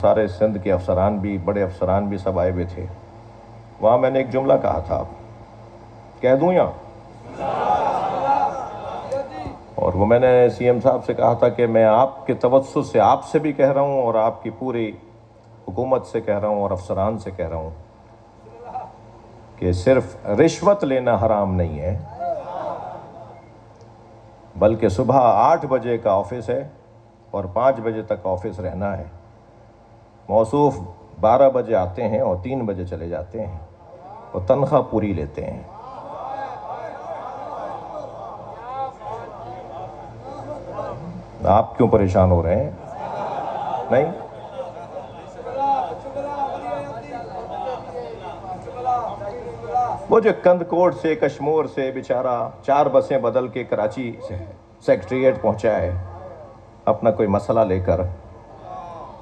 سارے سندھ کے افسران بھی، بڑے افسران بھی سب آئے ہوئے تھے. وہاں میں نے ایک جملہ کہا تھا، کہہ دوں یا؟ اور وہ میں نے سی ایم صاحب سے کہا تھا کہ میں آپ کے توسط سے آپ سے بھی کہہ رہا ہوں اور آپ کی پوری حکومت سے کہہ رہا ہوں اور افسران سے کہہ رہا ہوں کہ صرف رشوت لینا حرام نہیں ہے، بلکہ صبح 8 بجے کا آفس ہے اور 5 بجے تک آفس رہنا ہے. موصوف 12 بجے آتے ہیں اور 3 بجے چلے جاتے ہیں اور تنخواہ پوری لیتے ہیں. آپ کیوں پریشان ہو رہے ہیں؟ نہیں؟ وہ جو کند کوٹ سے کشمور سے بیچارہ 4 بسیں بدل کے کراچی سے سیکٹریٹ پہنچا ہے اپنا کوئی مسئلہ لے کر.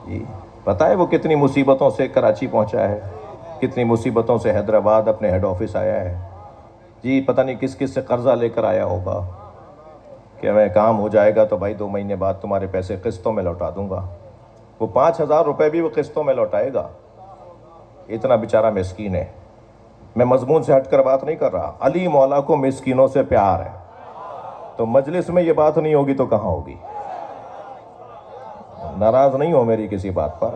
جی پتہ ہے وہ کتنی مصیبتوں سے کراچی پہنچا ہے، کتنی مصیبتوں سے حیدرآباد اپنے ہیڈ آفس آیا ہے. جی پتہ نہیں کس کس سے قرضہ لے کر آیا ہوگا کہ میں کام ہو جائے گا تو بھائی 2 مہینے بعد تمہارے پیسے قسطوں میں لوٹا دوں گا. وہ 5,000 روپے بھی وہ قسطوں میں لوٹائے گا. اتنا بیچارہ مسکین ہے. میں مضمون سے ہٹ کر بات نہیں کر رہا. علی مولا کو مسکینوں سے پیار ہے، تو مجلس میں یہ بات نہیں ہوگی تو کہاں ہوگی؟ ناراض نہیں ہو میری کسی بات پر.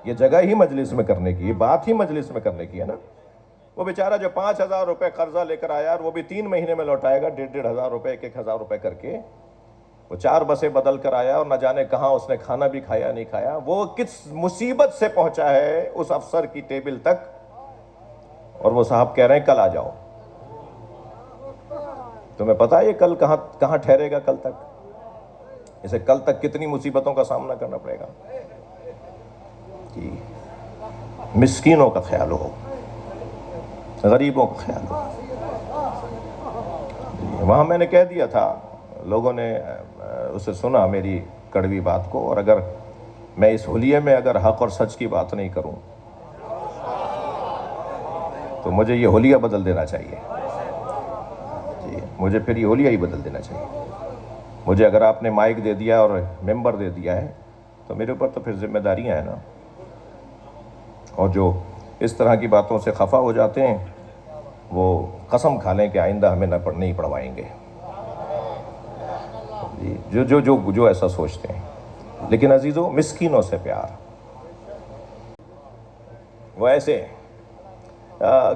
یہ جگہ ہی مجلس میں کرنے کی، یہ بات ہی مجلس میں کرنے کی ہے نا. وہ بیچارہ جو 5,000 روپے قرضہ لے کر آیا اور وہ بھی 3 مہینے میں لوٹائے گا 1,500 روپے 1,000 روپے کر کے. وہ 4 بسیں بدل کر آیا اور نہ جانے کہاں اس نے کھانا بھی کھایا نہیں کھایا. وہ کس مصیبت سے پہنچا ہے اس افسر کی ٹیبل تک، اور وہ صاحب کہہ رہے ہیں کل آ جاؤ. تمہیں پتا ہے یہ کل کہاں ٹھہرے گا؟ کل تک اسے کل تک کتنی مصیبتوں کا سامنا کرنا پڑے گا. کہ مسکینوں کا خیال ہو، غریبوں کا خیال ہو. وہاں میں نے کہہ دیا تھا، لوگوں نے اسے سنا میری کڑوی بات کو، اور اگر میں اس حلیے میں اگر حق اور سچ کی بات نہیں کروں تو مجھے یہ حلیہ بدل دینا چاہیے. جی مجھے پھر یہ حلیہ ہی بدل دینا چاہیے. مجھے اگر آپ نے مائک دے دیا اور ممبر دے دیا ہے تو میرے اوپر تو پھر ذمہ داریاں ہیں نا. اور جو اس طرح کی باتوں سے خفا ہو جاتے ہیں وہ قسم کھا لیں کہ آئندہ ہمیں نہیں پڑھوائیں گے. جی جو ایسا سوچتے ہیں. لیکن عزیزو، مسکینوں سے پیار. وہ ایسے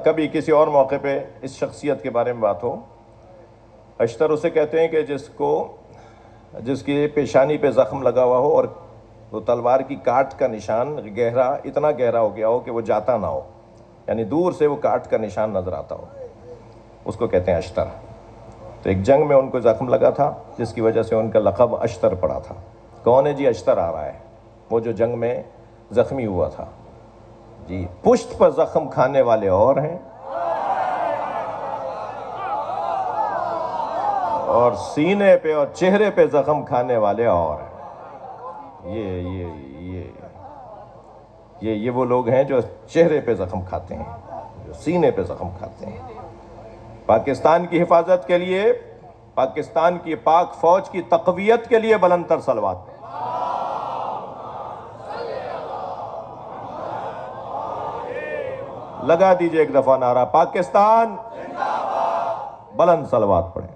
کبھی کسی اور موقع پہ اس شخصیت کے بارے میں بات ہو. اشتر اسے کہتے ہیں کہ جس کی پیشانی پہ زخم لگا ہوا ہو اور وہ تلوار کی کاٹ کا نشان اتنا گہرا ہو گیا ہو کہ وہ جاتا نہ ہو، یعنی دور سے وہ کاٹ کا نشان نظر آتا ہو، اس کو کہتے ہیں اشتر. تو ایک جنگ میں ان کو زخم لگا تھا جس کی وجہ سے ان کا لقب اشتر پڑا تھا. کون ہے جی؟ اشتر آ رہا ہے، وہ جو جنگ میں زخمی ہوا تھا. جی پشت پر زخم کھانے والے اور ہیں اور سینے پہ اور چہرے پہ زخم کھانے والے اور ہیں. یہ وہ لوگ ہیں جو چہرے پہ زخم کھاتے ہیں، جو سینے پہ زخم کھاتے ہیں. پاکستان کی حفاظت کے لیے، پاکستان کی پاک فوج کی تقویت کے لیے بلند تر صلوات. لگا دیجئے ایک دفعہ نعرہ پاکستان، بلند صلوات پڑھیں.